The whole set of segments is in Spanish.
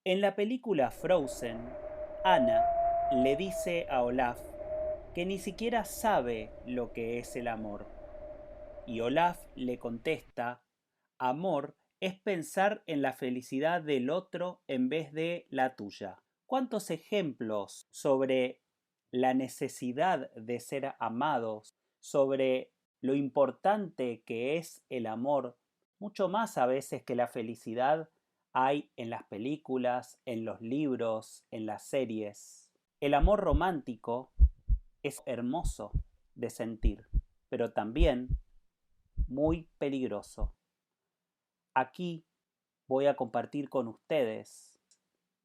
En la película Frozen, Anna le dice a Olaf que ni siquiera sabe lo que es el amor. Y Olaf le contesta: amor es pensar en la felicidad del otro en vez de la tuya. ¿Cuántos ejemplos sobre la necesidad de ser amados, sobre lo importante que es el amor, mucho más a veces que la felicidad, hay en las películas, en los libros, en las series? El amor romántico es hermoso de sentir, pero también muy peligroso. Aquí voy a compartir con ustedes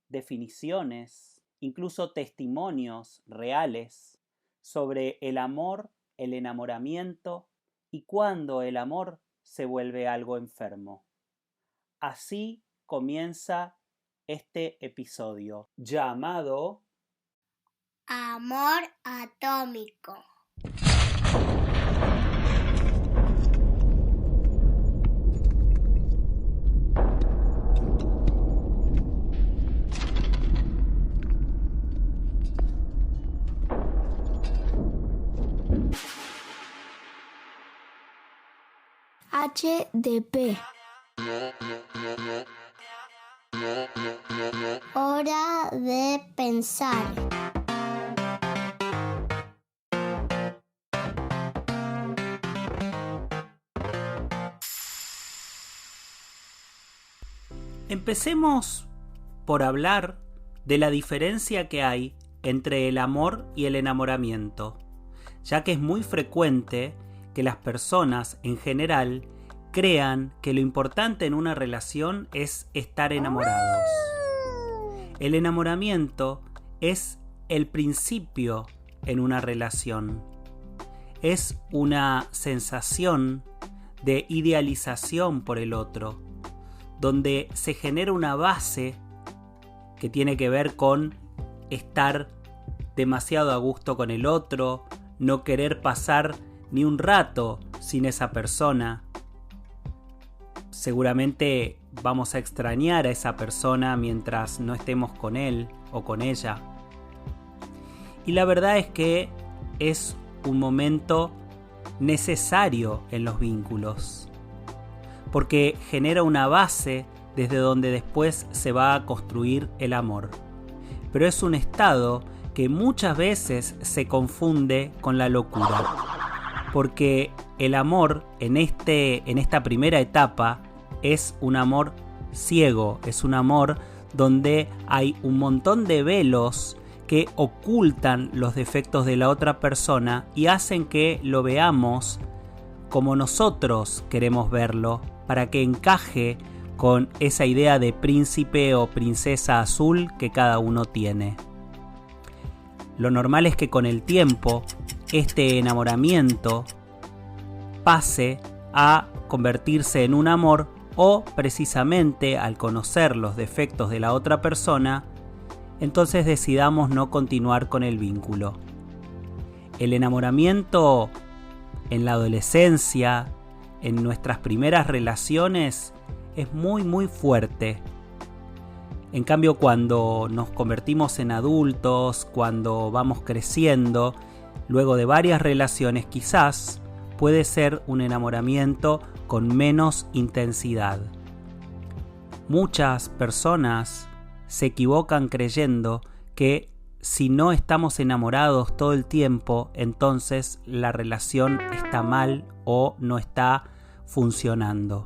definiciones, incluso testimonios reales sobre el amor, el enamoramiento y cuando el amor se vuelve algo enfermo. Así comienza este episodio llamado Amor atómico. HDP. Hora de pensar. Empecemos por hablar de la diferencia que hay entre el amor y el enamoramiento, ya que es muy frecuente que las personas en general crean que lo importante en una relación es estar enamorados. El enamoramiento es el principio en una relación. Es una sensación de idealización por el otro, donde se genera una base que tiene que ver con estar demasiado a gusto con el otro, no querer pasar ni un rato sin esa persona. Seguramente vamos a extrañar a esa persona mientras no estemos con él o con ella. Y la verdad es que es un momento necesario en los vínculos, porque genera una base desde donde después se va a construir el amor. Pero es un estado que muchas veces se confunde con la locura, porque el amor en esta primera etapa es un amor ciego, es un amor donde hay un montón de velos que ocultan los defectos de la otra persona y hacen que lo veamos como nosotros queremos verlo, para que encaje con esa idea de príncipe o princesa azul que cada uno tiene. Lo normal es que con el tiempo este enamoramiento pase a convertirse en un amor, o precisamente al conocer los defectos de la otra persona, entonces decidamos no continuar con el vínculo. El enamoramiento en la adolescencia, en nuestras primeras relaciones, es muy fuerte. En cambio, cuando nos convertimos en adultos, cuando vamos creciendo, luego de varias relaciones quizás, puede ser un enamoramiento con menos intensidad. Muchas personas se equivocan creyendo que si no estamos enamorados todo el tiempo, entonces la relación está mal o no está funcionando.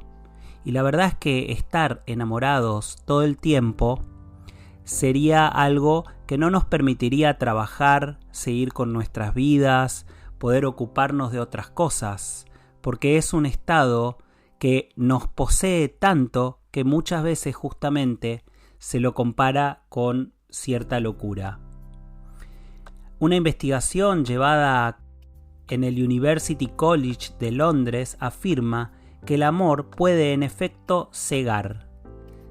Y la verdad es que estar enamorados todo el tiempo sería algo que no nos permitiría trabajar, seguir con nuestras vidas, poder ocuparnos de otras cosas, porque es un estado que nos posee tanto que muchas veces justamente se lo compara con cierta locura. Una investigación llevada en el University College de Londres afirma que el amor puede en efecto cegar.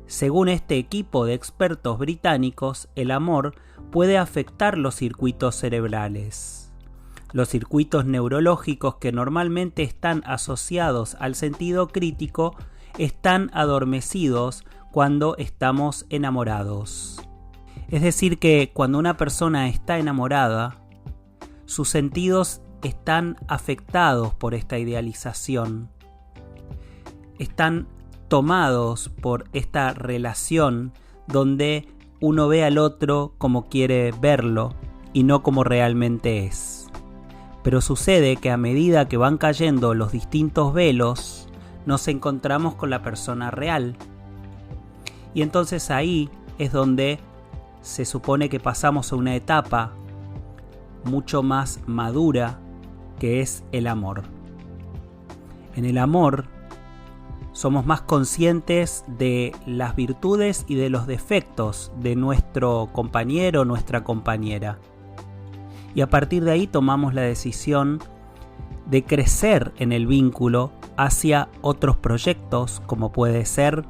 Según este equipo de expertos británicos, el amor puede afectar los circuitos cerebrales. Los circuitos neurológicos que normalmente están asociados al sentido crítico están adormecidos cuando estamos enamorados. Es decir, que cuando una persona está enamorada, sus sentidos están afectados por esta idealización. Están tomados por esta relación donde uno ve al otro como quiere verlo y no como realmente es. Pero sucede que a medida que van cayendo los distintos velos, nos encontramos con la persona real. Y entonces ahí es donde se supone que pasamos a una etapa mucho más madura, que es el amor. En el amor somos más conscientes de las virtudes y de los defectos de nuestro compañero o nuestra compañera. Y a partir de ahí tomamos la decisión de crecer en el vínculo hacia otros proyectos, como puede ser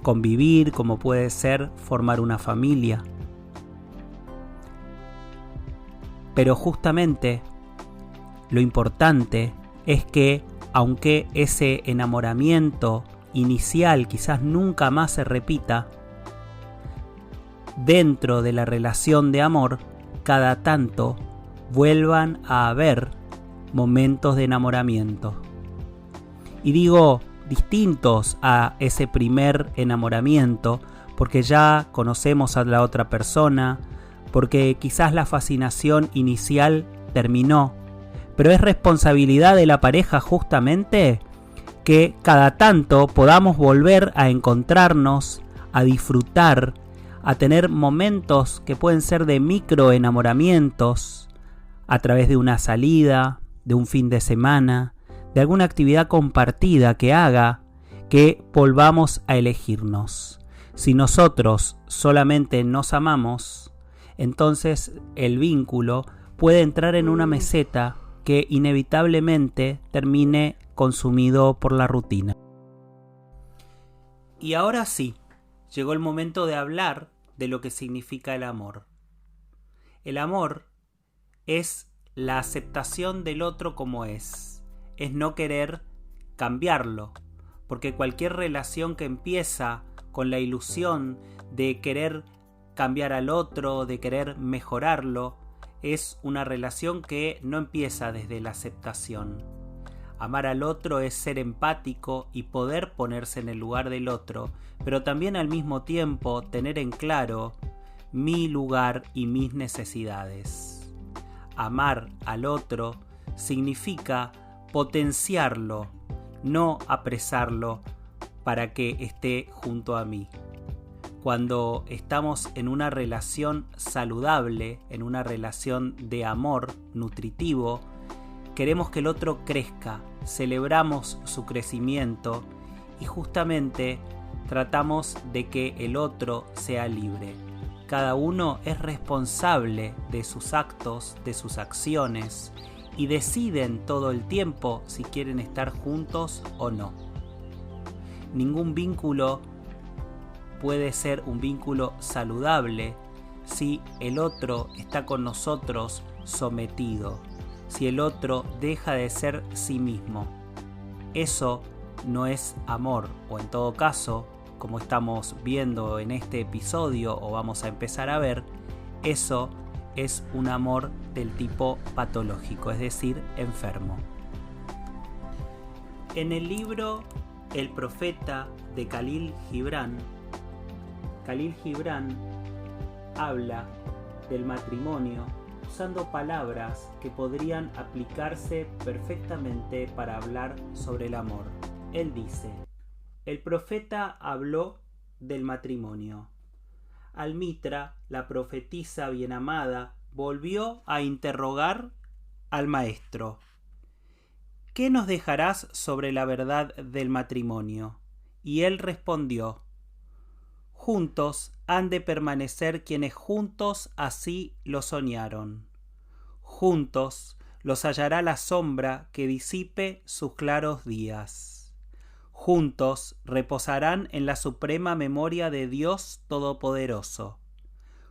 convivir, como puede ser formar una familia. Pero justamente lo importante es que, aunque ese enamoramiento inicial quizás nunca más se repita, dentro de la relación de amor, cada tanto vuelvan a haber momentos de enamoramiento. Y digo distintos a ese primer enamoramiento, porque ya conocemos a la otra persona, porque quizás la fascinación inicial terminó, pero es responsabilidad de la pareja justamente que cada tanto podamos volver a encontrarnos, a disfrutar, a tener momentos que pueden ser de micro enamoramientos a través de una salida, de un fin de semana, de alguna actividad compartida que haga que volvamos a elegirnos. Si nosotros solamente nos amamos, entonces el vínculo puede entrar en una meseta que inevitablemente termine consumido por la rutina. Y ahora sí, llegó el momento de hablar de lo que significa el amor. El amor es la aceptación del otro como es no querer cambiarlo, porque cualquier relación que empieza con la ilusión de querer cambiar al otro, de querer mejorarlo, es una relación que no empieza desde la aceptación. Amar al otro es ser empático y poder ponerse en el lugar del otro, pero también al mismo tiempo tener en claro mi lugar y mis necesidades. Amar al otro significa potenciarlo, no apresarlo para que esté junto a mí. Cuando estamos en una relación saludable, en una relación de amor nutritivo, queremos que el otro crezca, celebramos su crecimiento y justamente tratamos de que el otro sea libre. Cada uno es responsable de sus actos, de sus acciones y deciden todo el tiempo si quieren estar juntos o no. Ningún vínculo puede ser un vínculo saludable si el otro está con nosotros sometido, si el otro deja de ser sí mismo. Eso no es amor, o en todo caso, como estamos viendo en este episodio o vamos a empezar a ver, eso es un amor del tipo patológico, es decir, enfermo. En el libro El Profeta de Khalil Gibran habla del matrimonio usando palabras que podrían aplicarse perfectamente para hablar sobre el amor. Él dice: el profeta habló del matrimonio. Almitra, la profetisa bien amada, volvió a interrogar al maestro: ¿qué nos dejarás sobre la verdad del matrimonio? Y él respondió: juntos han de permanecer quienes juntos así lo soñaron. Juntos los hallará la sombra que disipe sus claros días. Juntos reposarán en la suprema memoria de Dios Todopoderoso.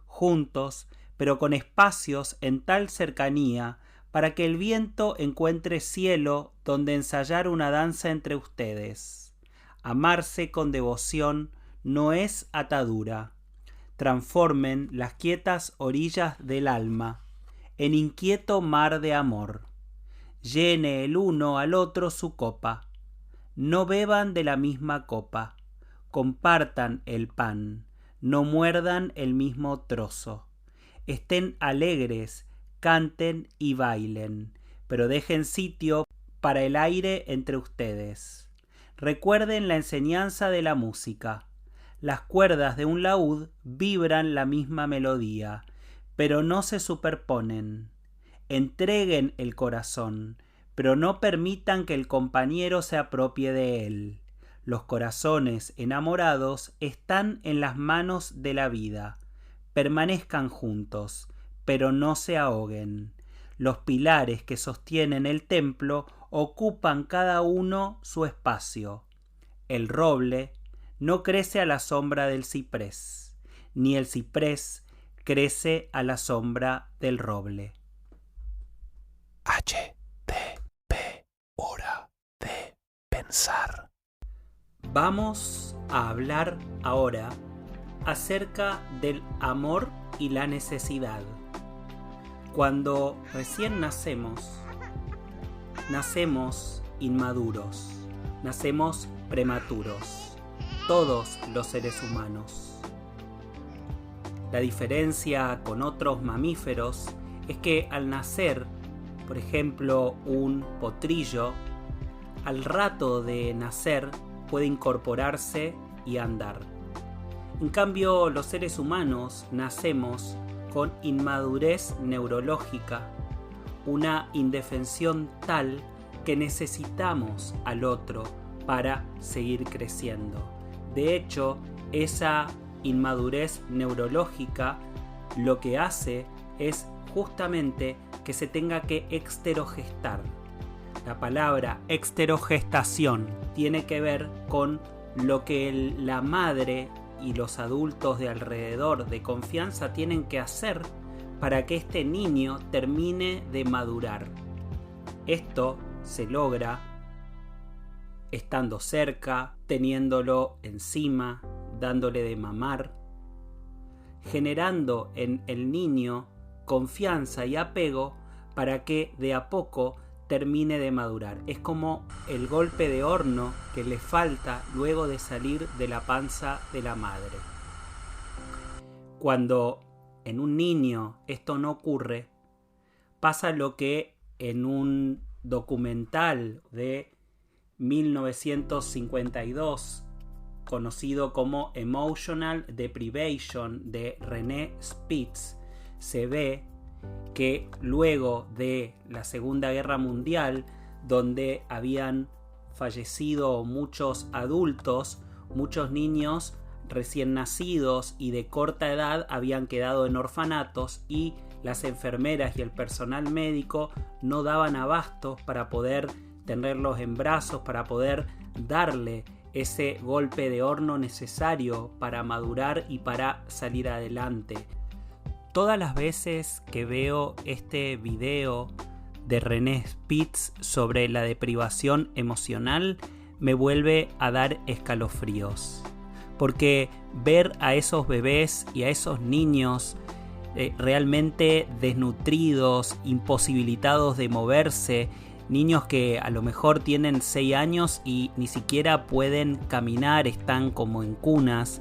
Juntos, pero con espacios en tal cercanía, para que el viento encuentre cielo donde ensayar una danza entre ustedes. Amarse con devoción no es atadura. Transformen las quietas orillas del alma en inquieto mar de amor. Llene el uno al otro su copa. No beban de la misma copa. Compartan el pan. No muerdan el mismo trozo. Estén alegres, canten y bailen, pero dejen sitio para el aire entre ustedes. Recuerden la enseñanza de la música. Las cuerdas de un laúd vibran la misma melodía, pero no se superponen. Entreguen el corazón, pero no permitan que el compañero se apropie de él. Los corazones enamorados están en las manos de la vida. Permanezcan juntos, pero no se ahoguen. Los pilares que sostienen el templo ocupan cada uno su espacio. El roble no crece a la sombra del ciprés, ni el ciprés crece a la sombra del roble. HTP, hora de pensar. Vamos a hablar ahora acerca del amor y la necesidad. Cuando recién nacemos inmaduros, nacemos prematuros, todos los seres humanos. La diferencia con otros mamíferos es que al nacer, por ejemplo, un potrillo, al rato de nacer puede incorporarse y andar. En cambio, los seres humanos nacemos con inmadurez neurológica, una indefensión tal que necesitamos al otro para seguir creciendo. De hecho, esa inmadurez neurológica lo que hace es justamente que se tenga que exterogestar. La palabra exterogestación tiene que ver con lo que la madre y los adultos de alrededor de confianza tienen que hacer para que este niño termine de madurar. Esto se logra estando cerca, teniéndolo encima, dándole de mamar, generando en el niño confianza y apego para que de a poco termine de madurar. Es como el golpe de horno que le falta luego de salir de la panza de la madre. Cuando en un niño esto no ocurre, pasa lo que en un documental de 1952, conocido como Emotional Deprivation de René Spitz, se ve que luego de la Segunda Guerra Mundial, donde habían fallecido muchos adultos, muchos niños recién nacidos y de corta edad habían quedado en orfanatos y las enfermeras y el personal médico no daban abastos para poder tenerlos en brazos, para poder darle ese golpe de horno necesario para madurar y para salir adelante. Todas las veces que veo este video de René Spitz sobre la deprivación emocional, me vuelve a dar escalofríos. Porque ver a esos bebés y a esos niños realmente desnutridos, imposibilitados de moverse, niños que a lo mejor tienen 6 años y ni siquiera pueden caminar, están como en cunas,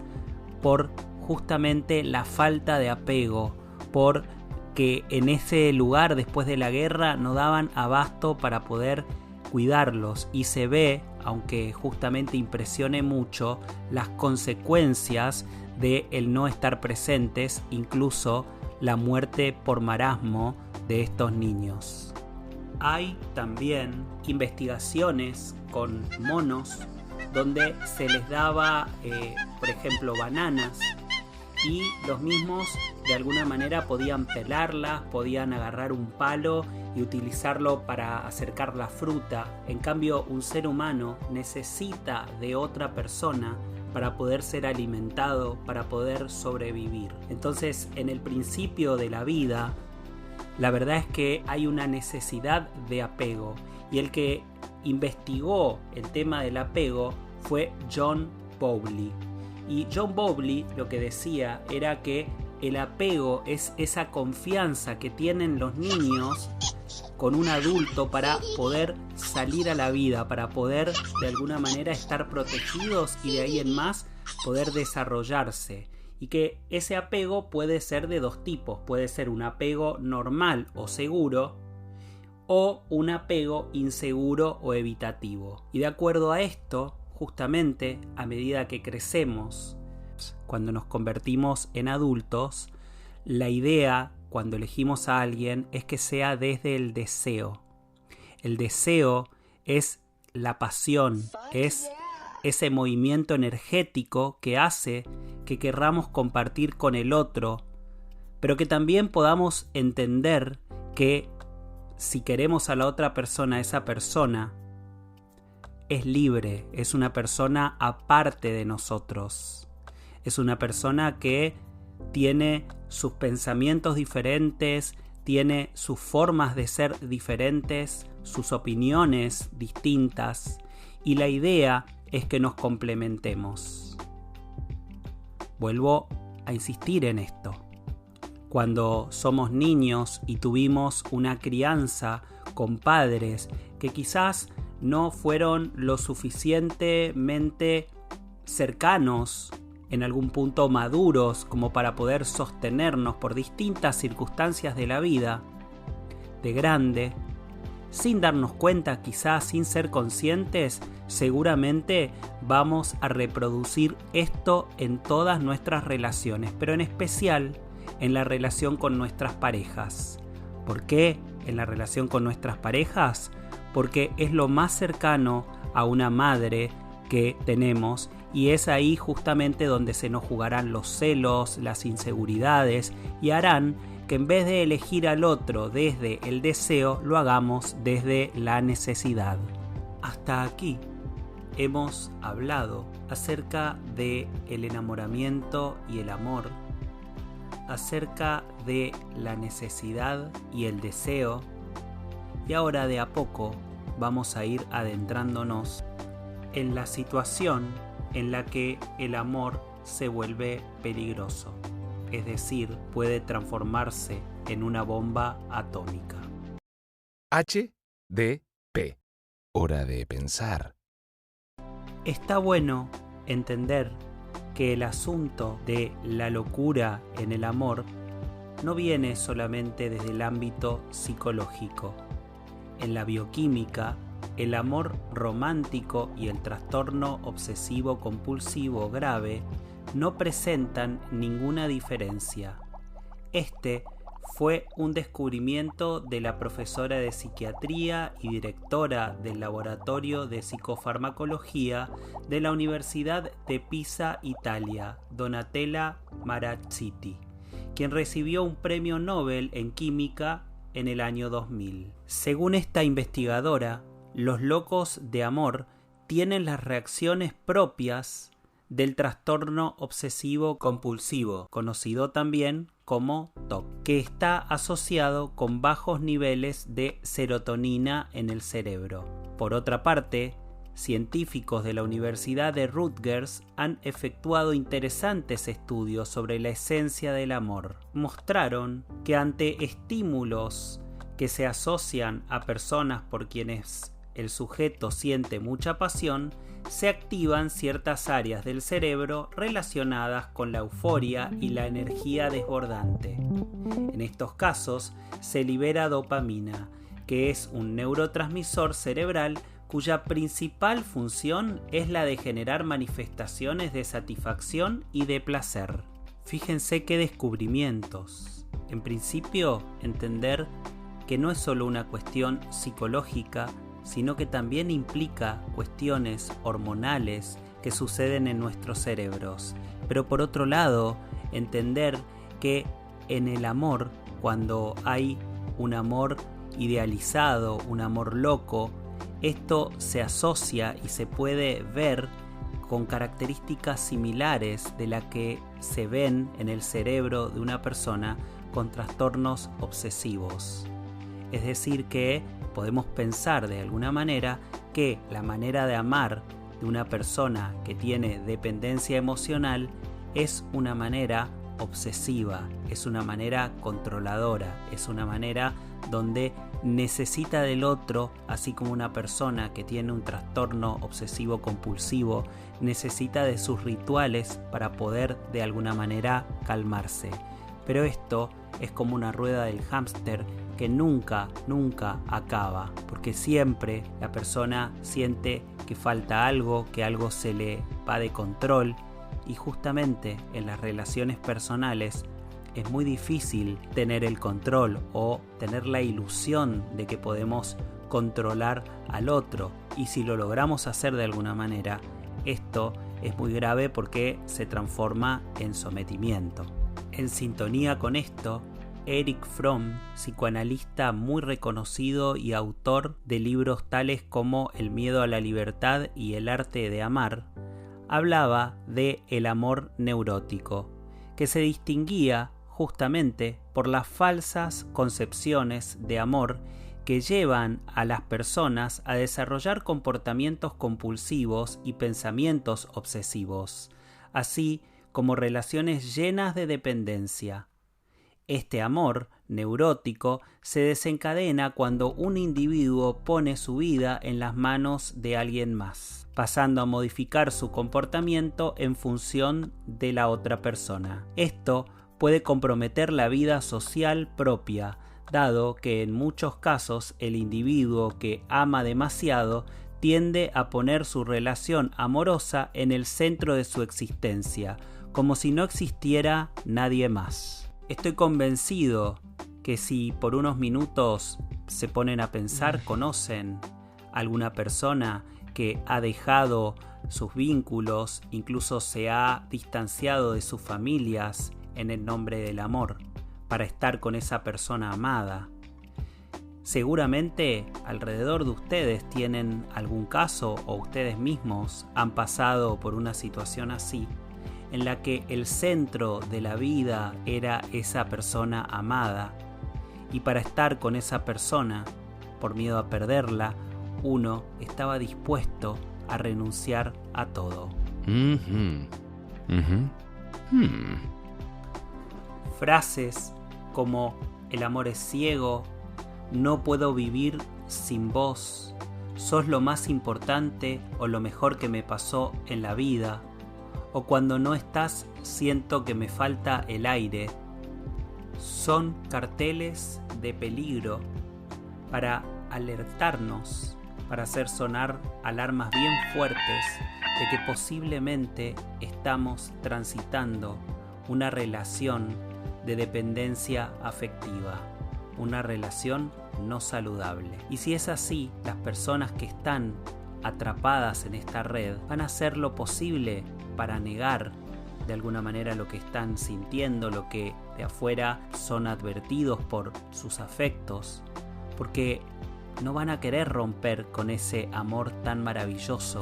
por justamente la falta de apego, porque en ese lugar después de la guerra no daban abasto para poder cuidarlos, y se ve, aunque justamente impresione mucho, las consecuencias de el no estar presentes, incluso la muerte por marasmo de estos niños. Hay también investigaciones con monos donde se les daba, por ejemplo, bananas, y los mismos de alguna manera podían pelarlas, podían agarrar un palo y utilizarlo para acercar la fruta. En cambio, un ser humano necesita de otra persona para poder ser alimentado, para poder sobrevivir. Entonces, en el principio de la vida, la verdad es que hay una necesidad de apego, y el que investigó el tema del apego fue John Bowlby. Y John Bowlby lo que decía era que el apego es esa confianza que tienen los niños con un adulto para poder salir a la vida, para poder de alguna manera estar protegidos y de ahí en más poder desarrollarse. Y que ese apego puede ser de dos tipos, puede ser un apego normal o seguro o un apego inseguro o evitativo. Y de acuerdo a esto, justamente a medida que crecemos, cuando nos convertimos en adultos, la idea cuando elegimos a alguien es que sea desde el deseo. El deseo es la pasión, es ese movimiento energético que hace que querramos compartir con el otro, pero que también podamos entender que si queremos a la otra persona, esa persona es libre, es una persona aparte de nosotros, es una persona que tiene sus pensamientos diferentes, tiene sus formas de ser diferentes, sus opiniones distintas, y la idea es que nos complementemos. Vuelvo a insistir en esto. Cuando somos niños y tuvimos una crianza con padres que quizás no fueron lo suficientemente cercanos, en algún punto maduros, como para poder sostenernos por distintas circunstancias de la vida, de grande, sin darnos cuenta, quizás sin ser conscientes, seguramente vamos a reproducir esto en todas nuestras relaciones, pero en especial en la relación con nuestras parejas. ¿Por qué en la relación con nuestras parejas? Porque es lo más cercano a una madre que tenemos, y es ahí justamente donde se nos jugarán los celos, las inseguridades, y harán que en vez de elegir al otro desde el deseo, lo hagamos desde la necesidad. Hasta aquí hemos hablado acerca de el enamoramiento y el amor, acerca de la necesidad y el deseo, y ahora de a poco vamos a ir adentrándonos en la situación en la que el amor se vuelve peligroso, es decir, puede transformarse en una bomba atómica. HDP. Hora de pensar. Está bueno entender que el asunto de la locura en el amor no viene solamente desde el ámbito psicológico. En la bioquímica, el amor romántico y el trastorno obsesivo-compulsivo grave no presentan ninguna diferencia. Este fue un descubrimiento de la profesora de psiquiatría y directora del Laboratorio de Psicofarmacología de la Universidad de Pisa, Italia, Donatella Marazziti, quien recibió un premio Nobel en Química en el año 2000. Según esta investigadora, los locos de amor tienen las reacciones propias del trastorno obsesivo-compulsivo, conocido también como TOC, que está asociado con bajos niveles de serotonina en el cerebro. Por otra parte, científicos de la Universidad de Rutgers han efectuado interesantes estudios sobre la esencia del amor. Mostraron que ante estímulos que se asocian a personas por quienes el sujeto siente mucha pasión, se activan ciertas áreas del cerebro relacionadas con la euforia y la energía desbordante. En estos casos se libera dopamina, que es un neurotransmisor cerebral cuya principal función es la de generar manifestaciones de satisfacción y de placer. Fíjense qué descubrimientos. En principio, entender que no es solo una cuestión psicológica, sino que también implica cuestiones hormonales que suceden en nuestros cerebros. Pero por otro lado, entender que en el amor, cuando hay un amor idealizado, un amor loco, esto se asocia y se puede ver con características similares de las que se ven en el cerebro de una persona con trastornos obsesivos. Es decir que podemos pensar de alguna manera que la manera de amar de una persona que tiene dependencia emocional es una manera obsesiva, es una manera controladora, es una manera donde necesita del otro, así como una persona que tiene un trastorno obsesivo compulsivo necesita de sus rituales para poder de alguna manera calmarse. Pero esto es como una rueda del hámster que nunca acaba, porque siempre la persona siente que falta algo, que algo se le va de control, y justamente en las relaciones personales es muy difícil tener el control o tener la ilusión de que podemos controlar al otro, y si lo logramos hacer de alguna manera, esto es muy grave porque se transforma en sometimiento. En sintonía con esto, Erich Fromm, psicoanalista muy reconocido y autor de libros tales como El miedo a la libertad y El arte de amar, hablaba de el amor neurótico, que se distinguía justamente por las falsas concepciones de amor que llevan a las personas a desarrollar comportamientos compulsivos y pensamientos obsesivos, así como relaciones llenas de dependencia. Este amor neurótico se desencadena cuando un individuo pone su vida en las manos de alguien más, pasando a modificar su comportamiento en función de la otra persona. Esto puede comprometer la vida social propia, dado que en muchos casos el individuo que ama demasiado tiende a poner su relación amorosa en el centro de su existencia, como si no existiera nadie más. Estoy convencido que si por unos minutos se ponen a pensar, conocen a alguna persona que ha dejado sus vínculos, incluso se ha distanciado de sus familias en el nombre del amor, para estar con esa persona amada. Seguramente alrededor de ustedes tienen algún caso o ustedes mismos han pasado por una situación así, en la que el centro de la vida era esa persona amada, y para estar con esa persona, por miedo a perderla, uno estaba dispuesto a renunciar a todo. Frases como el amor es ciego, no puedo vivir sin vos, sos lo más importante o lo mejor que me pasó en la vida, o cuando no estás siento que me falta el aire, son carteles de peligro para alertarnos, para hacer sonar alarmas bien fuertes de que posiblemente estamos transitando una relación de dependencia afectiva, una relación no saludable. Y si es así, las personas que están atrapadas en esta red van a hacer lo posible para negar de alguna manera lo que están sintiendo, lo que de afuera son advertidos por sus afectos, porque no van a querer romper con ese amor tan maravilloso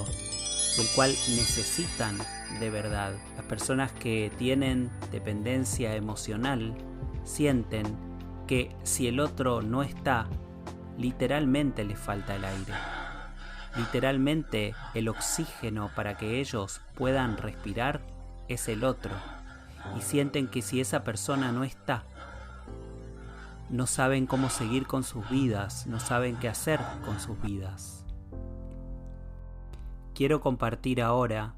del cual necesitan de verdad. Las personas que tienen dependencia emocional sienten que si el otro no está, literalmente les falta el aire. Literalmente el oxígeno para que ellos puedan respirar es el otro. Y sienten que si esa persona no está, no saben cómo seguir con sus vidas, no saben qué hacer con sus vidas. Quiero compartir ahora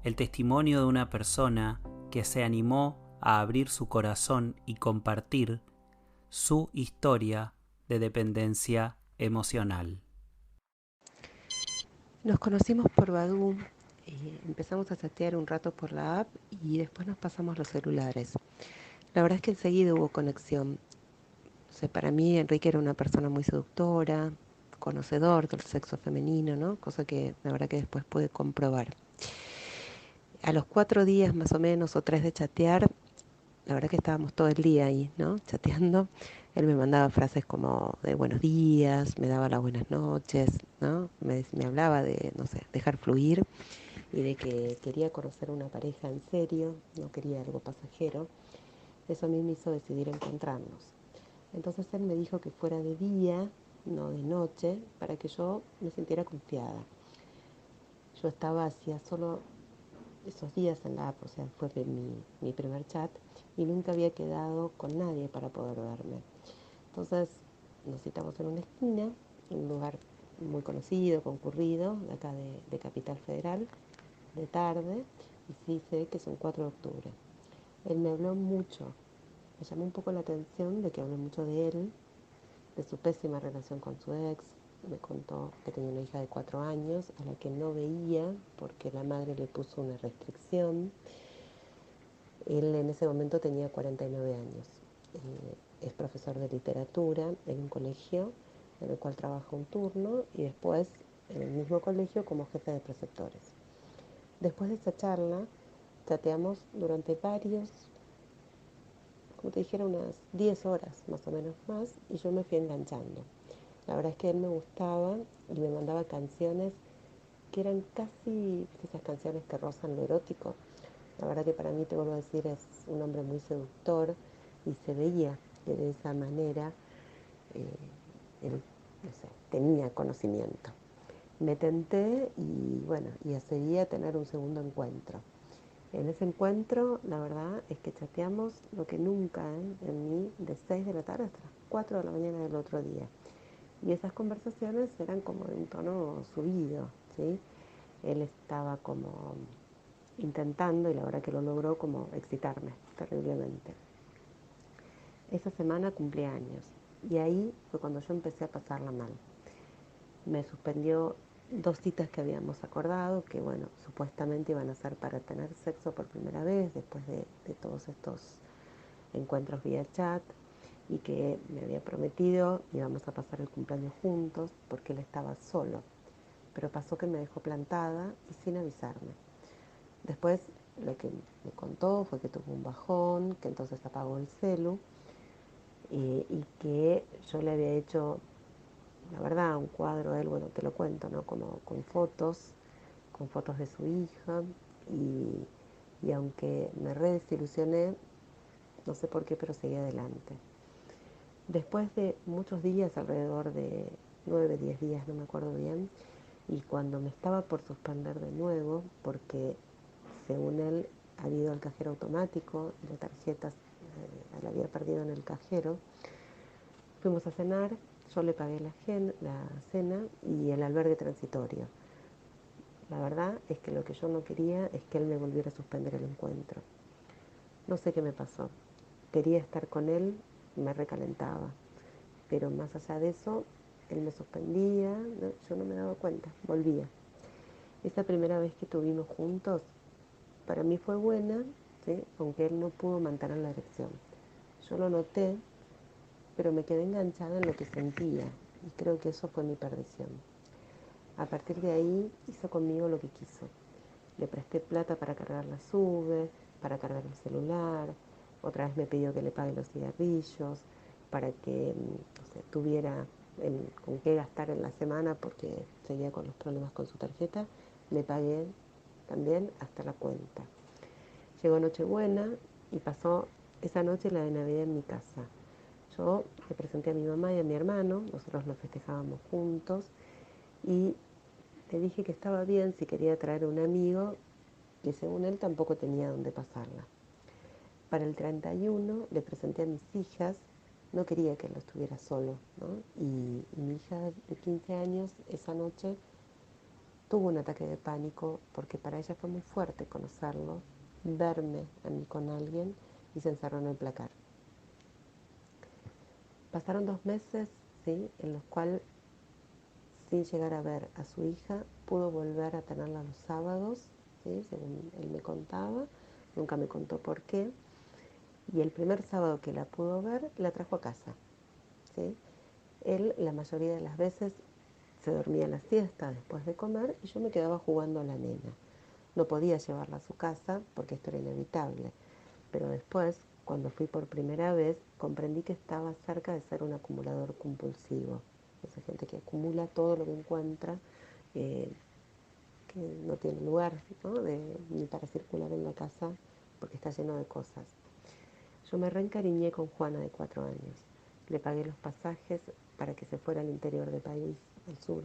el testimonio de una persona que se animó a abrir su corazón y compartir su historia de dependencia emocional. Nos conocimos por Badoo, empezamos a chatear un rato por la app y después nos pasamos los celulares. La verdad es que enseguida hubo conexión. O sea, para mí Enrique era una persona muy seductora, conocedor del sexo femenino, ¿no? Cosa que la verdad que después pude comprobar. A los 4 días más o menos, o 3 de chatear, la verdad que estábamos todo el día ahí, ¿no? Chateando. Él me mandaba frases como de buenos días, me daba las buenas noches, ¿no? Me hablaba de, no sé, dejar fluir y de que quería conocer una pareja en serio, no quería algo pasajero. Eso a mí me hizo decidir encontrarnos. Entonces él me dijo que fuera de día, no de noche, para que yo me sintiera confiada. Yo estaba hacía solo esos días en la app, o sea, fue mi primer chat, y nunca había quedado con nadie para poder verme. Entonces nos citamos en una esquina, en un lugar muy conocido, concurrido, de acá de Capital Federal, de tarde, y sí sé que es un 4 de octubre. Él me habló mucho, me llamó un poco la atención de que habló mucho de él, de su pésima relación con su ex. Me contó que tenía una hija de 4 años a la que no veía porque la madre le puso una restricción. Él en ese momento tenía 49 años. Es profesor de literatura en un colegio en el cual trabaja un turno y después en el mismo colegio como jefe de preceptores. Después de esa charla, chateamos durante varios, como te dijera, unas 10 horas más o menos más, y yo me fui enganchando. La verdad es que él me gustaba y me mandaba canciones que eran casi esas canciones que rozan lo erótico. La verdad que para mí, te vuelvo a decir, es un hombre muy seductor y se veía que de esa manera él, no sé, tenía conocimiento. Me tenté y bueno, y accedí a tener un segundo encuentro. En ese encuentro, la verdad es que chateamos lo que nunca, en mí, de 6 de la tarde hasta las 4 de la mañana del otro día. Y esas conversaciones eran como de un tono subido, ¿sí? Él estaba como intentando, y la verdad que lo logró, como excitarme terriblemente. Esa semana cumplí años y ahí fue cuando yo empecé a pasarla mal. Me suspendió 2 citas que habíamos acordado, que bueno, supuestamente iban a ser para tener sexo por primera vez después de todos estos encuentros vía chat, y que me había prometido íbamos a pasar el cumpleaños juntos porque él estaba solo. Pero pasó que me dejó plantada y sin avisarme. Después lo que me contó fue que tuvo un bajón, que entonces apagó el celu, y que yo le había hecho, la verdad, un cuadro a él, bueno, te lo cuento, ¿no? Como con fotos de su hija, y aunque me re desilusioné, no sé por qué, pero seguí adelante. Después de muchos días, alrededor de 9, 10 días, no me acuerdo bien, y cuando me estaba por suspender de nuevo, porque según él había ido al cajero automático y la tarjeta la había perdido en el cajero, fuimos a cenar, yo le pagué la cena y el albergue transitorio. La verdad es que lo que yo no quería es que él me volviera a suspender el encuentro. No sé qué me pasó. Quería estar con él, me recalentaba. Pero más allá de eso, él me suspendía, ¿no? Yo no me daba cuenta, volvía. Esa primera vez que estuvimos juntos, para mí fue buena, ¿sí? Aunque él no pudo mantener la erección. Yo lo noté, pero me quedé enganchada en lo que sentía, y creo que eso fue mi perdición. A partir de ahí hizo conmigo lo que quiso. Le presté plata para cargar la sube, para cargar el celular. Otra vez me pidió que le pague los cigarrillos, para que, no sé, tuviera con qué gastar en la semana porque seguía con los problemas con su tarjeta. Le pagué también hasta la cuenta. Llegó Nochebuena y pasó esa noche la de Navidad en mi casa. Yo le presenté a mi mamá y a mi hermano, nosotros lo festejábamos juntos, y le dije que estaba bien si quería traer a un amigo que según él tampoco tenía dónde pasarla. Para el 31 le presenté a mis hijas, no quería que él estuviera solo, ¿no? Y mi hija de 15 años esa noche tuvo un ataque de pánico porque para ella fue muy fuerte conocerlo, verme a mí con alguien, y se encerró en el placar. Pasaron 2 meses, ¿sí? En los cuales, sin llegar a ver a su hija, pudo volver a tenerla los sábados, ¿sí? Según él me contaba, nunca me contó por qué. Y el primer sábado que la pudo ver, la trajo a casa, ¿sí? Él, la mayoría de las veces, se dormía la siesta después de comer y yo me quedaba jugando a la nena. No podía llevarla a su casa porque esto era inevitable. Pero después, cuando fui por primera vez, comprendí que estaba cerca de ser un acumulador compulsivo. Esa gente que acumula todo lo que encuentra, eh, que no tiene lugar, ¿no? Ni para circular en la casa porque está lleno de cosas. Yo me reencariñé con Juana, de 4 años. Le pagué los pasajes para que se fuera al interior del país, al sur,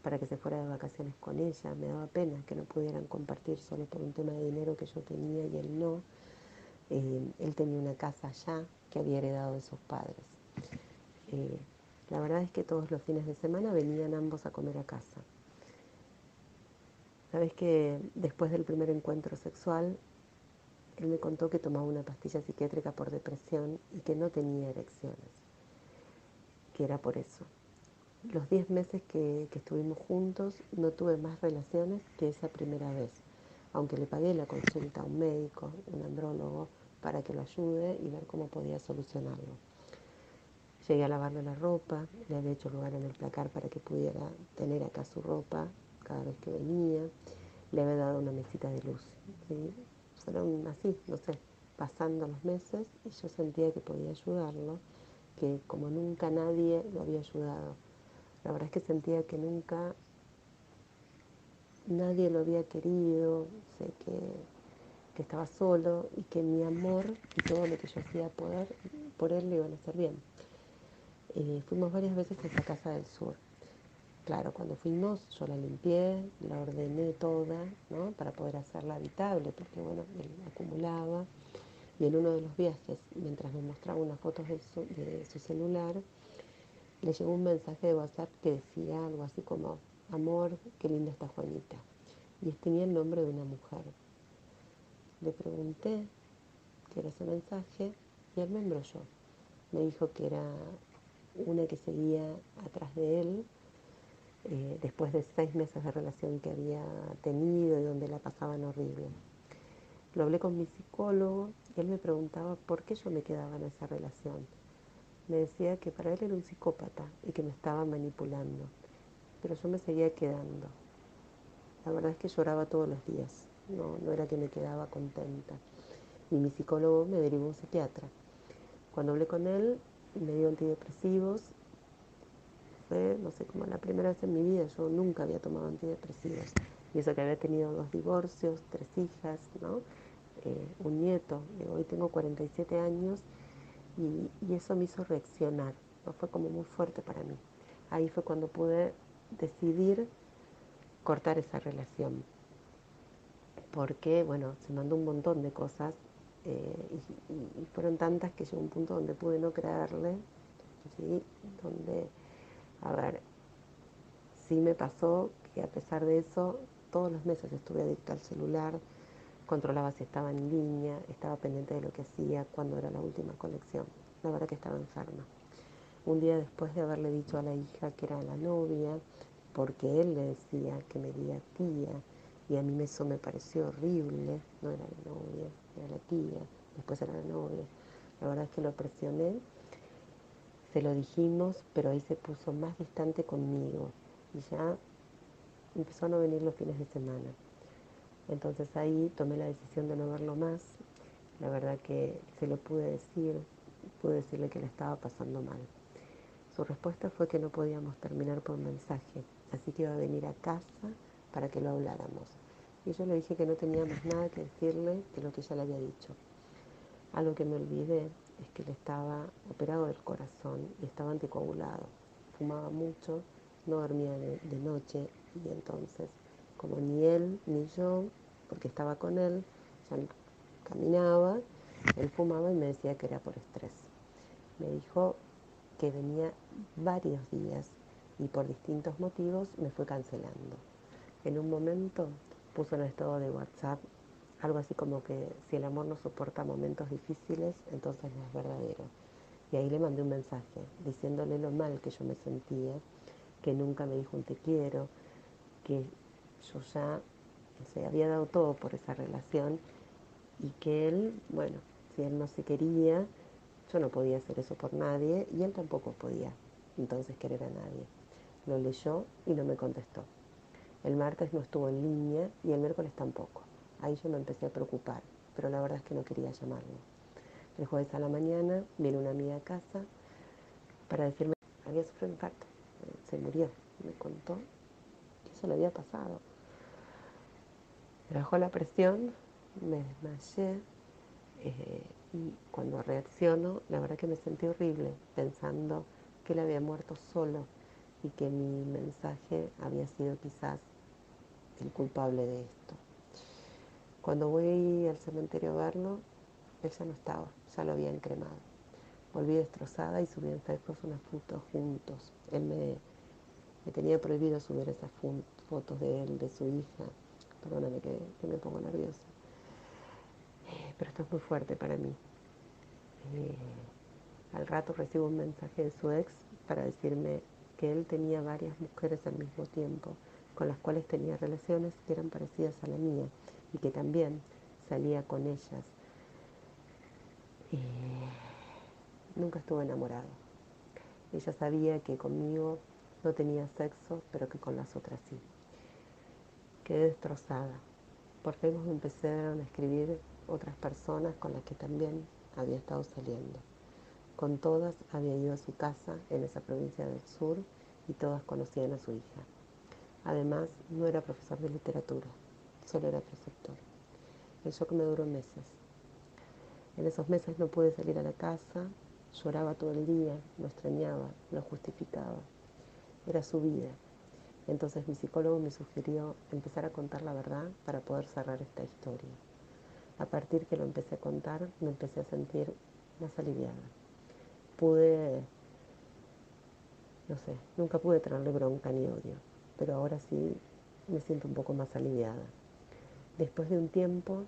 para que se fuera de vacaciones con ella. Me daba pena que no pudieran compartir solo por un tema de dinero que yo tenía y él no. Él tenía una casa allá que había heredado de sus padres. La verdad es que todos los fines de semana venían ambos a comer a casa. Sabes que después del primer encuentro sexual, él me contó que tomaba una pastilla psiquiátrica por depresión y que no tenía erecciones, que era por eso. Los 10 meses que estuvimos juntos no tuve más relaciones que esa primera vez, aunque le pagué la consulta a un médico, un andrólogo, para que lo ayude y ver cómo podía solucionarlo. Llegué a lavarle la ropa, le había hecho lugar en el placar para que pudiera tener acá su ropa cada vez que venía, le había dado una mesita de luz, ¿sí? Fueron así, no sé, pasando los meses y yo sentía que podía ayudarlo, que como nunca nadie lo había ayudado. La verdad es que sentía que nunca nadie lo había querido, sé que estaba solo y que mi amor y todo lo que yo hacía por él le iban a hacer bien. Fuimos varias veces a esa casa del sur. Claro, cuando fuimos yo la limpié, la ordené toda, ¿no? Para poder hacerla habitable, porque bueno, él acumulaba. Y en uno de los viajes, mientras me mostraba unas fotos de su celular, le llegó un mensaje de WhatsApp que decía algo así como: amor, qué linda está Juanita. Y tenía el nombre de una mujer. Le pregunté qué era ese mensaje y él me embrolló. Me dijo que era una que seguía atrás de él, después de 6 meses de relación que había tenido y donde la pasaban horrible. Lo hablé con mi psicólogo y él me preguntaba por qué yo me quedaba en esa relación. Me decía que para él era un psicópata y que me estaba manipulando, pero yo me seguía quedando. La verdad es que lloraba todos los días, no era que me quedaba contenta. Y mi psicólogo me derivó a un psiquiatra. Cuando hablé con él, me dio antidepresivos. Fue, no sé, como la primera vez en mi vida. Yo nunca había tomado antidepresivos. Y eso que había tenido 2 divorcios, 3 hijas, ¿no? Un nieto. Hoy tengo 47 años y eso me hizo reaccionar, ¿no? Fue como muy fuerte para mí. Ahí fue cuando pude decidir cortar esa relación. Porque, bueno, se mandó un montón de cosas y fueron tantas que llegó un punto donde pude no creerle, ¿sí? Donde, a ver, sí me pasó que a pesar de eso, todos los meses estuve adicta al celular, controlaba si estaba en línea, estaba pendiente de lo que hacía, cuando era la última conexión. La verdad que estaba enferma. Un día después de haberle dicho a la hija que era la novia, porque él le decía que me diga tía, y a mí eso me pareció horrible, no era la novia, era la tía, después era la novia. La verdad es que lo presioné, se lo dijimos, pero ahí se puso más distante conmigo y ya empezó a no venir los fines de semana. Entonces ahí tomé la decisión de no verlo más. La verdad que se lo pude decirle que le estaba pasando mal. Su respuesta fue que no podíamos terminar por mensaje, así que iba a venir a casa para que lo habláramos. Y yo le dije que no tenía más nada que decirle de lo que ella le había dicho. Algo que me olvidé es que él estaba operado del corazón y estaba anticoagulado. Fumaba mucho, no dormía de noche y entonces, como ni él ni yo, porque estaba con él, ya caminaba, él fumaba y me decía que era por estrés. Me dijo que venía varios días y por distintos motivos me fue cancelando. En un momento puso en el estado de WhatsApp algo así como que si el amor no soporta momentos difíciles, entonces no es verdadero. Y ahí le mandé un mensaje diciéndole lo mal que yo me sentía, que nunca me dijo un te quiero, que yo ya había dado todo por esa relación y que él, bueno, si él no se quería, yo no podía hacer eso por nadie y él tampoco podía entonces querer a nadie. Lo leyó y no me contestó. El martes no estuvo en línea y el miércoles tampoco. Ahí yo me empecé a preocupar, pero la verdad es que no quería llamarlo. El jueves a la mañana viene una amiga a casa para decirme que había sufrido un infarto. Se murió. Me contó que eso le había pasado. Me bajó la presión, me desmayé y cuando reacciono, la verdad que me sentí horrible pensando que él había muerto solo y que mi mensaje había sido quizás el culpable de esto. Cuando voy al cementerio a verlo, él ya no estaba, ya lo habían cremado. Volví destrozada y subí en Facebook unas fotos juntos. Él me tenía prohibido subir esas fotos de él, de su hija. Perdóname que me pongo nerviosa. Pero esto es muy fuerte para mí. Al rato recibo un mensaje de su ex para decirme que él tenía varias mujeres al mismo tiempo, con las cuales tenía relaciones que eran parecidas a la mía y que también salía con ellas. Nunca estuve enamorado. Ella sabía que conmigo no tenía sexo, pero que con las otras sí. Quedé destrozada. Por Facebook me empezaron a escribir otras personas con las que también había estado saliendo. Con todas había ido a su casa en esa provincia del sur y todas conocían a su hija. Además, no era profesor de literatura, solo era preceptor. El shock me duró meses. En esos meses no pude salir a la casa, lloraba todo el día, lo extrañaba, lo justificaba. Era su vida. Entonces mi psicólogo me sugirió empezar a contar la verdad para poder cerrar esta historia. A partir que lo empecé a contar, me empecé a sentir más aliviada. Nunca pude tenerle bronca ni odio, pero ahora sí me siento un poco más aliviada. Después de un tiempo,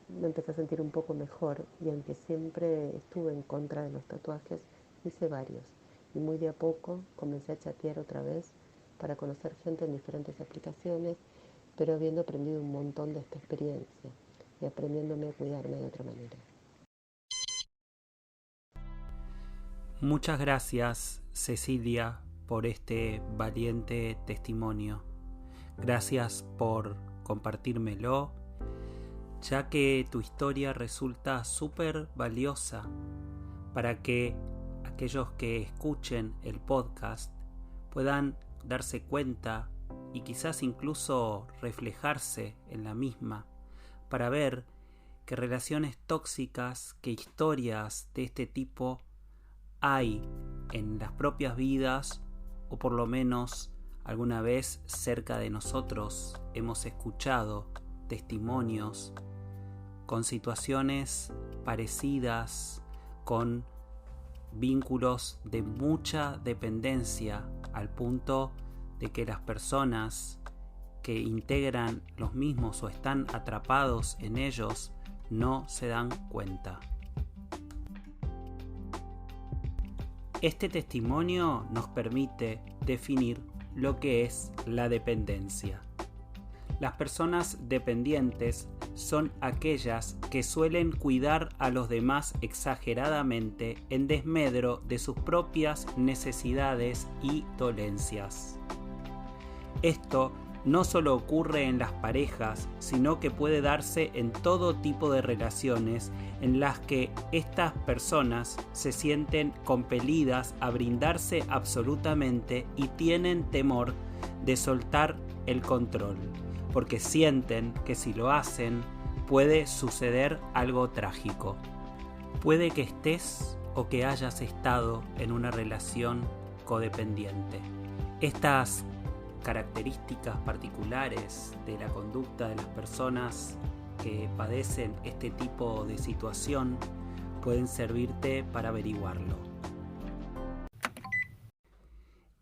me empecé a sentir un poco mejor y aunque siempre estuve en contra de los tatuajes, hice varios y muy de a poco comencé a chatear otra vez para conocer gente en diferentes aplicaciones, pero habiendo aprendido un montón de esta experiencia y aprendiéndome a cuidarme de otra manera. Muchas gracias, Cecilia, por este valiente testimonio. Gracias por compartírmelo, ya que tu historia resulta súper valiosa para que aquellos que escuchen el podcast puedan darse cuenta y quizás incluso reflejarse en la misma para ver qué relaciones tóxicas, qué historias de este tipo hay en las propias vidas o por lo menos alguna vez cerca de nosotros hemos escuchado testimonios con situaciones parecidas, con vínculos de mucha dependencia al punto de que las personas que integran los mismos o están atrapados en ellos no se dan cuenta. Este testimonio nos permite definir lo que es la dependencia. Las personas dependientes son aquellas que suelen cuidar a los demás exageradamente en desmedro de sus propias necesidades y dolencias. Esto no solo ocurre en las parejas, sino que puede darse en todo tipo de relaciones en las que estas personas se sienten compelidas a brindarse absolutamente y tienen temor de soltar el control, porque sienten que si lo hacen puede suceder algo trágico. Puede que estés o que hayas estado en una relación codependiente. Estas características particulares de la conducta de las personas que padecen este tipo de situación pueden servirte para averiguarlo.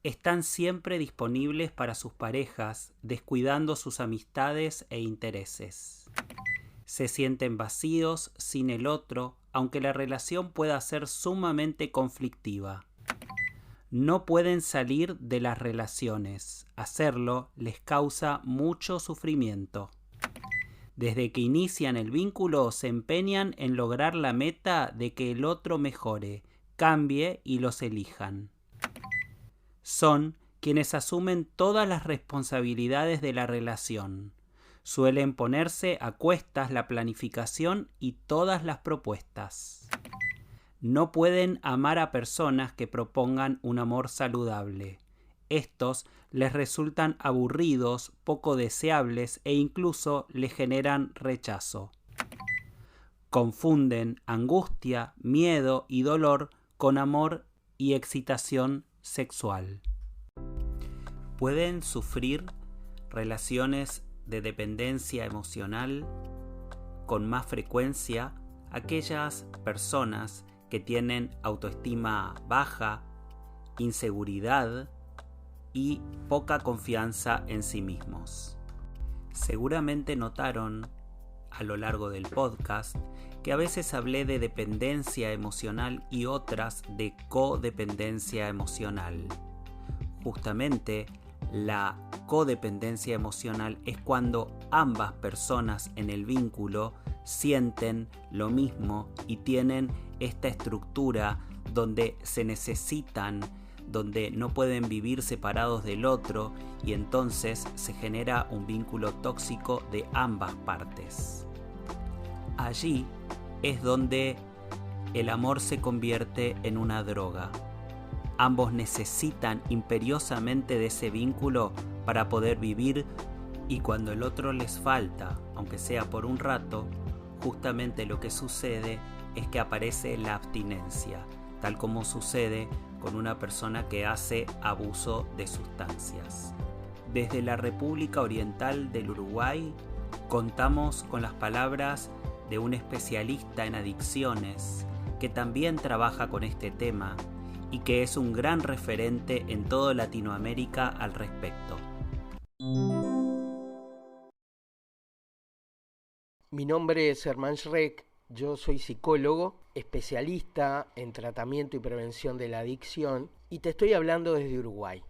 Están siempre disponibles para sus parejas, descuidando sus amistades e intereses. Se sienten vacíos sin el otro, aunque la relación pueda ser sumamente conflictiva. No pueden salir de las relaciones. Hacerlo les causa mucho sufrimiento. Desde que inician el vínculo se empeñan en lograr la meta de que el otro mejore, cambie y los elijan. Son quienes asumen todas las responsabilidades de la relación. Suelen ponerse a cuestas la planificación y todas las propuestas. No pueden amar a personas que propongan un amor saludable. Estos les resultan aburridos, poco deseables e incluso les generan rechazo. Confunden angustia, miedo y dolor con amor y excitación sexual. Pueden sufrir relaciones de dependencia emocional con más frecuencia aquellas personas que tienen autoestima baja, inseguridad y poca confianza en sí mismos. Seguramente notaron a lo largo del podcast que a veces hablé de dependencia emocional y otras de codependencia emocional. Justamente la codependencia emocional es cuando ambas personas en el vínculo sienten lo mismo y tienen esta estructura donde se necesitan, donde no pueden vivir separados del otro y entonces se genera un vínculo tóxico de ambas partes. Allí es donde el amor se convierte en una droga. Ambos necesitan imperiosamente de ese vínculo para poder vivir y cuando el otro les falta, aunque sea por un rato, justamente lo que sucede es que aparece la abstinencia, tal como sucede con una persona que hace abuso de sustancias. Desde la República Oriental del Uruguay contamos con las palabras de un especialista en adicciones que también trabaja con este tema y que es un gran referente en toda Latinoamérica al respecto. Mi nombre es Herman Schreck, yo soy psicólogo, especialista en tratamiento y prevención de la adicción y te estoy hablando desde Uruguay.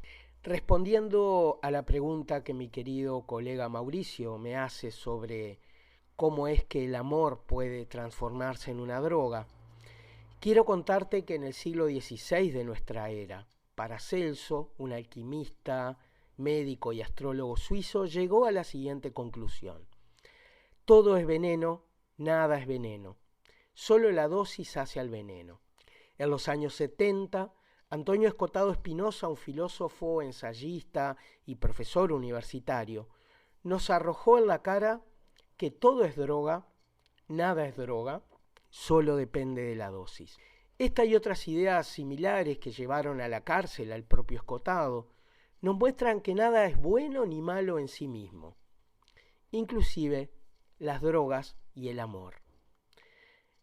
Respondiendo a la pregunta que mi querido colega Mauricio me hace sobre cómo es que el amor puede transformarse en una droga, quiero contarte que en el siglo XVI de nuestra era, Paracelso, un alquimista, médico y astrólogo suizo, llegó a la siguiente conclusión. Todo es veneno, nada es veneno. Solo la dosis hace al veneno. En los años 70, Antonio Escotado Espinosa, un filósofo, ensayista y profesor universitario, nos arrojó en la cara que todo es droga, nada es droga, solo depende de la dosis. Esta y otras ideas similares que llevaron a la cárcel al propio Escotado nos muestran que nada es bueno ni malo en sí mismo, inclusive las drogas y el amor.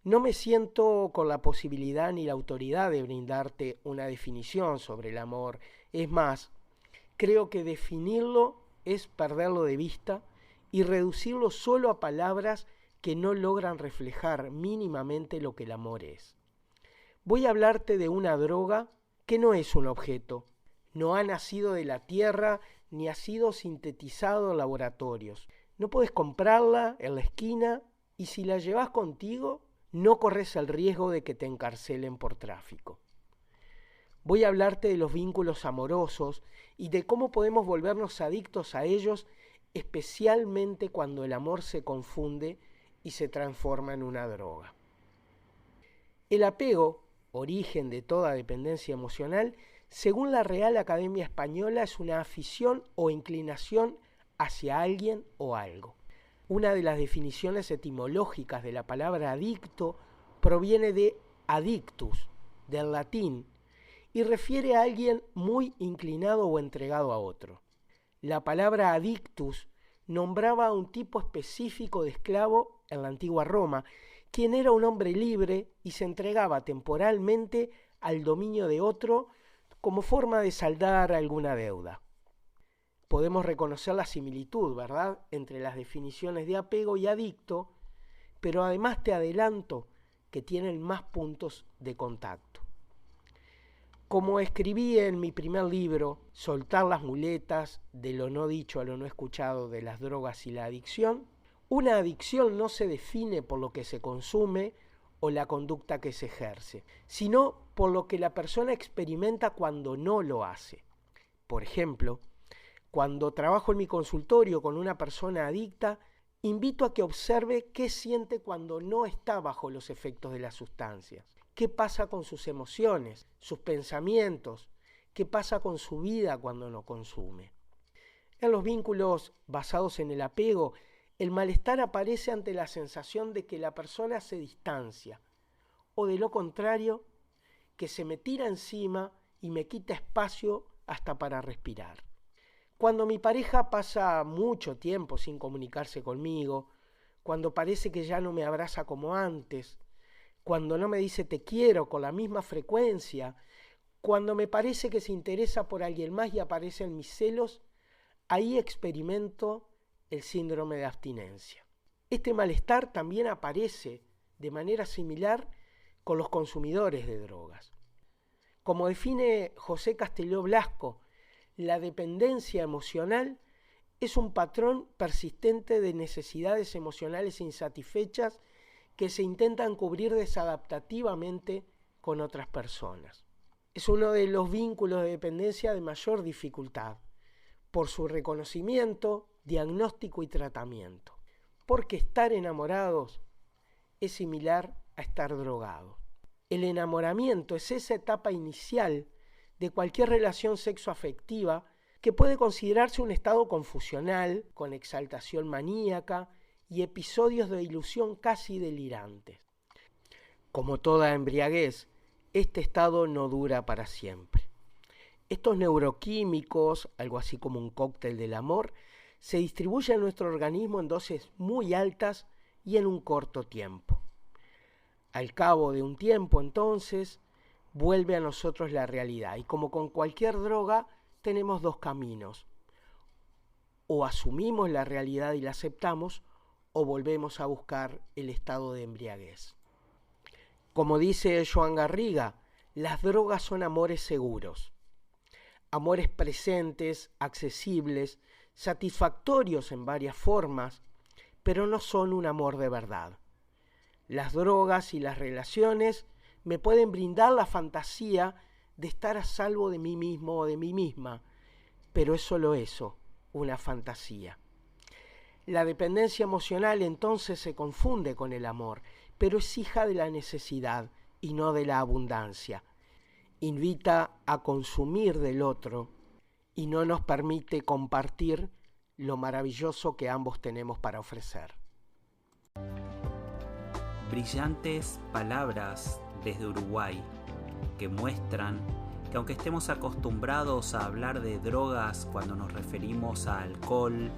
No me siento con la posibilidad ni la autoridad de brindarte una definición sobre el amor. Es más, creo que definirlo es perderlo de vista y reducirlo solo a palabras que no logran reflejar mínimamente lo que el amor es. Voy a hablarte de una droga que no es un objeto, no ha nacido de la tierra ni ha sido sintetizado en laboratorios. No puedes comprarla en la esquina y si la llevas contigo, no corres el riesgo de que te encarcelen por tráfico. Voy a hablarte de los vínculos amorosos y de cómo podemos volvernos adictos a ellos, especialmente cuando el amor se confunde y se transforma en una droga. El apego, origen de toda dependencia emocional, según la Real Academia Española, es una afición o inclinación hacia alguien o algo. Una de las definiciones etimológicas de la palabra adicto proviene de adictus, del latín, y refiere a alguien muy inclinado o entregado a otro. La palabra adictus nombraba a un tipo específico de esclavo en la antigua Roma, quien era un hombre libre y se entregaba temporalmente al dominio de otro como forma de saldar alguna deuda. Podemos reconocer la similitud, ¿verdad?, entre las definiciones de apego y adicto, pero además te adelanto que tienen más puntos de contacto. Como escribí en mi primer libro, Soltar las muletas, de lo no dicho a lo no escuchado de las drogas y la adicción, una adicción no se define por lo que se consume o la conducta que se ejerce, sino por lo que la persona experimenta cuando no lo hace. Por ejemplo, cuando trabajo en mi consultorio con una persona adicta, invito a que observe qué siente cuando no está bajo los efectos de las sustancias. ¿Qué pasa con sus emociones, sus pensamientos? ¿Qué pasa con su vida cuando no consume? En los vínculos basados en el apego, el malestar aparece ante la sensación de que la persona se distancia, o de lo contrario, que se me tira encima y me quita espacio hasta para respirar. Cuando mi pareja pasa mucho tiempo sin comunicarse conmigo, cuando parece que ya no me abraza como antes, cuando no me dice te quiero con la misma frecuencia, cuando me parece que se interesa por alguien más y aparecen mis celos, ahí experimento el síndrome de abstinencia. Este malestar también aparece de manera similar con los consumidores de drogas. Como define José Castelló Blasco, la dependencia emocional es un patrón persistente de necesidades emocionales insatisfechas que se intentan cubrir desadaptativamente con otras personas. Es uno de los vínculos de dependencia de mayor dificultad, por su reconocimiento, diagnóstico y tratamiento. Porque estar enamorados es similar a estar drogados. El enamoramiento es esa etapa inicial de cualquier relación sexoafectiva que puede considerarse un estado confusional, con exaltación maníaca y episodios de ilusión casi delirantes. Como toda embriaguez, este estado no dura para siempre. Estos neuroquímicos, algo así como un cóctel del amor, se distribuyen en nuestro organismo en dosis muy altas y en un corto tiempo. Al cabo de un tiempo, entonces, vuelve a nosotros la realidad. Y como con cualquier droga, tenemos dos caminos. O asumimos la realidad y la aceptamos, o volvemos a buscar el estado de embriaguez. Como dice Joan Garriga, las drogas son amores seguros. Amores presentes, accesibles, satisfactorios en varias formas, pero no son un amor de verdad. Las drogas y las relaciones me pueden brindar la fantasía de estar a salvo de mí mismo o de mí misma, pero es solo eso, una fantasía. La dependencia emocional entonces se confunde con el amor, pero es hija de la necesidad y no de la abundancia. Invita a consumir del otro y no nos permite compartir lo maravilloso que ambos tenemos para ofrecer. Brillantes palabras desde Uruguay que muestran que aunque estemos acostumbrados a hablar de drogas cuando nos referimos a alcohol,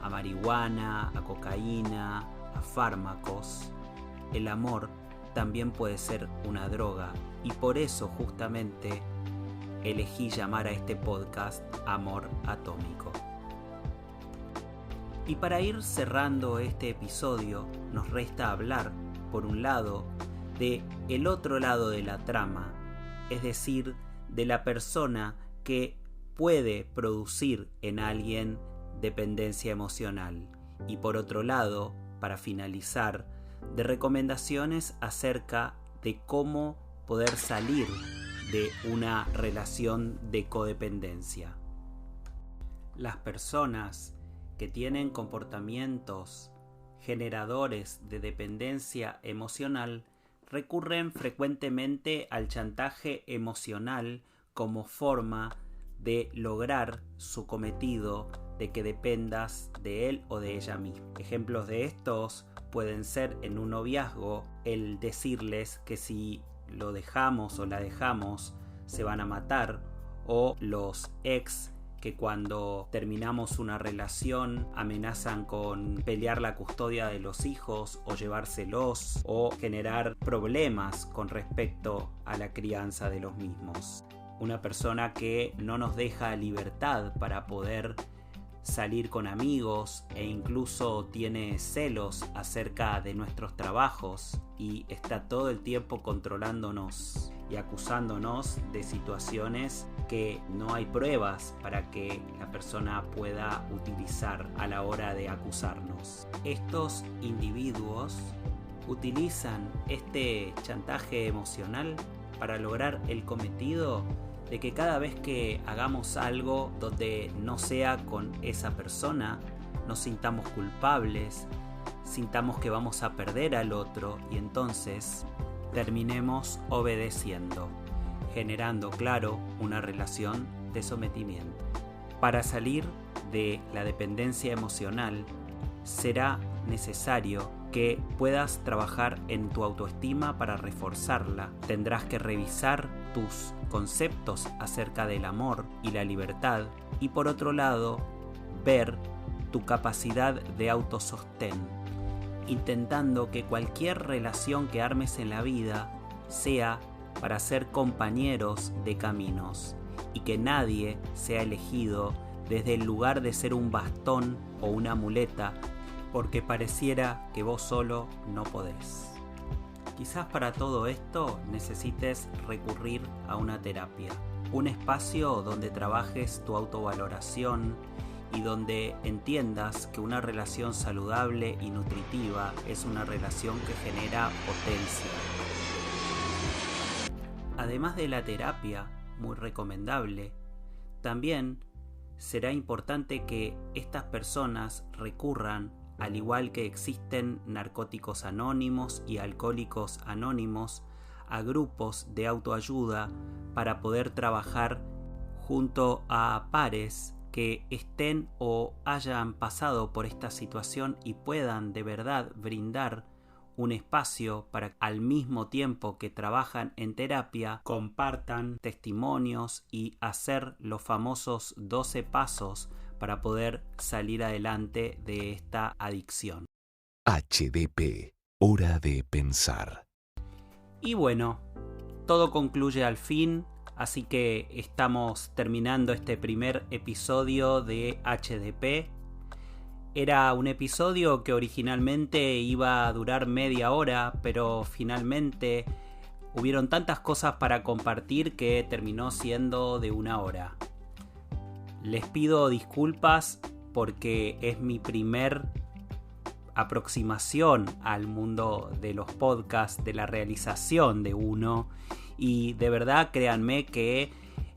a marihuana, a cocaína, a fármacos, el amor también puede ser una droga y por eso justamente elegí llamar a este podcast Amor Atómico. Y para ir cerrando este episodio nos resta hablar, por un lado, de el otro lado de la trama, es decir, de la persona que puede producir en alguien dependencia emocional. Y por otro lado, para finalizar, de recomendaciones acerca de cómo poder salir de una relación de codependencia. Las personas que tienen comportamientos generadores de dependencia emocional recurren frecuentemente al chantaje emocional como forma de lograr su cometido de que dependas de él o de ella misma. Ejemplos de estos pueden ser en un noviazgo el decirles que si lo dejamos o la dejamos se van a matar, o los ex que cuando terminamos una relación amenazan con pelear la custodia de los hijos o llevárselos o generar problemas con respecto a la crianza de los mismos. Una persona que no nos deja libertad para poder salir con amigos e incluso tiene celos acerca de nuestros trabajos y está todo el tiempo controlándonos y acusándonos de situaciones que no hay pruebas para que la persona pueda utilizar a la hora de acusarnos. Estos individuos utilizan este chantaje emocional para lograr el cometido de que cada vez que hagamos algo donde no sea con esa persona, nos sintamos culpables, sintamos que vamos a perder al otro y entonces terminemos obedeciendo, generando, claro, una relación de sometimiento. Para salir de la dependencia emocional, será necesario que puedas trabajar en tu autoestima para reforzarla. Tendrás que revisar tus conceptos acerca del amor y la libertad Y por otro lado, ver tu capacidad de autosostén, intentando que cualquier relación que armes en la vida sea para ser compañeros de caminos y que nadie sea elegido desde el lugar de ser un bastón o una muleta porque pareciera que vos solo no podés. Quizás para todo esto necesites recurrir a una terapia, un espacio donde trabajes tu autovaloración y donde entiendas que una relación saludable y nutritiva es una relación que genera potencia. Además de la terapia, muy recomendable, también será importante que estas personas recurran, al igual que existen narcóticos anónimos y alcohólicos anónimos, a grupos de autoayuda para poder trabajar junto a pares que estén o hayan pasado por esta situación y puedan de verdad brindar un espacio para que al mismo tiempo que trabajan en terapia compartan testimonios y hacer los famosos 12 pasos para poder salir adelante de esta adicción. HDP, hora de pensar. Y bueno, todo concluye al fin, así que estamos terminando este primer episodio de HDP. Era un episodio que originalmente iba a durar media hora, pero finalmente hubieron tantas cosas para compartir que terminó siendo de 1 hora. Les pido disculpas porque es mi primer aproximación al mundo de los podcasts, de la realización de uno, y de verdad créanme que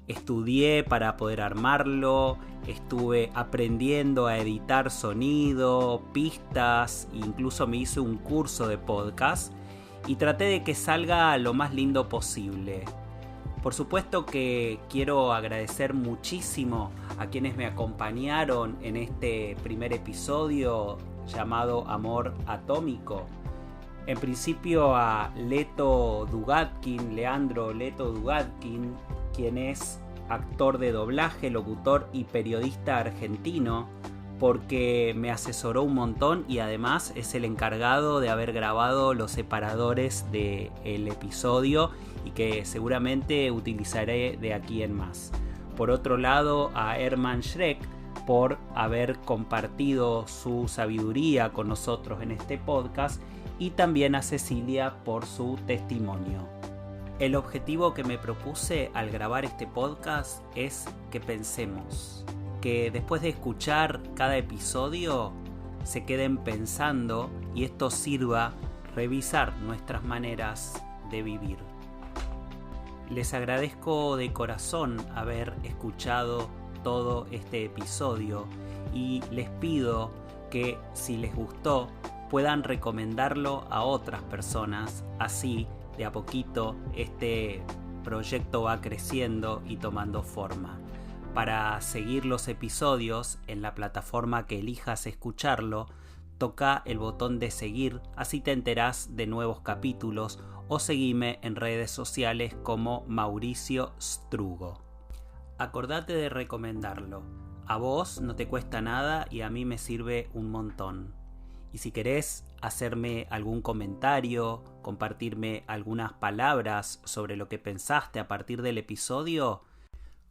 estudié para poder armarlo, estuve aprendiendo a editar sonido, pistas, incluso me hice un curso de podcast y traté de que salga lo más lindo posible. Por supuesto que quiero agradecer muchísimo a quienes me acompañaron en este primer episodio llamado Amor Atómico. En principio a Leandro Leto Dugatkin, quien es actor de doblaje, locutor y periodista argentino, porque me asesoró un montón y además es el encargado de haber grabado los separadores del episodio y que seguramente utilizaré de aquí en más. Por otro lado, a Herman Schreck por haber compartido su sabiduría con nosotros en este podcast, y también a Cecilia por su testimonio. El objetivo que me propuse al grabar este podcast es que pensemos, que después de escuchar cada episodio se queden pensando y esto sirva revisar nuestras maneras de vivir. Les agradezco de corazón haber escuchado todo este episodio y les pido que si les gustó puedan recomendarlo a otras personas, así de a poquito este proyecto va creciendo y tomando forma. Para seguir los episodios en la plataforma que elijas escucharlo, toca el botón de seguir, así te enterás de nuevos capítulos, o seguime en redes sociales como Mauricio Strugo. Acordate de recomendarlo. A vos no te cuesta nada y a mí me sirve un montón. Y si querés hacerme algún comentario, compartirme algunas palabras sobre lo que pensaste a partir del episodio,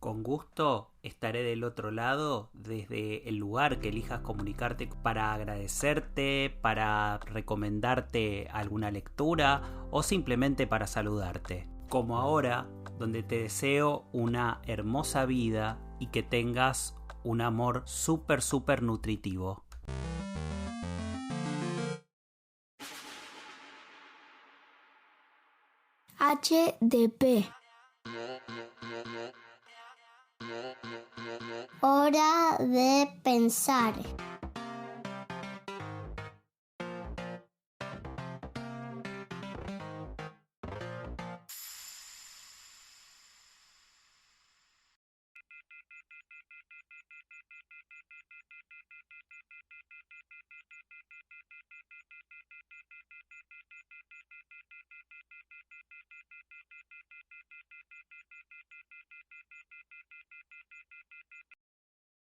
con gusto estaré del otro lado desde el lugar que elijas comunicarte para agradecerte, para recomendarte alguna lectura o simplemente para saludarte. Como ahora, donde te deseo una hermosa vida y que tengas un amor súper nutritivo. HDP. Hora de pensar.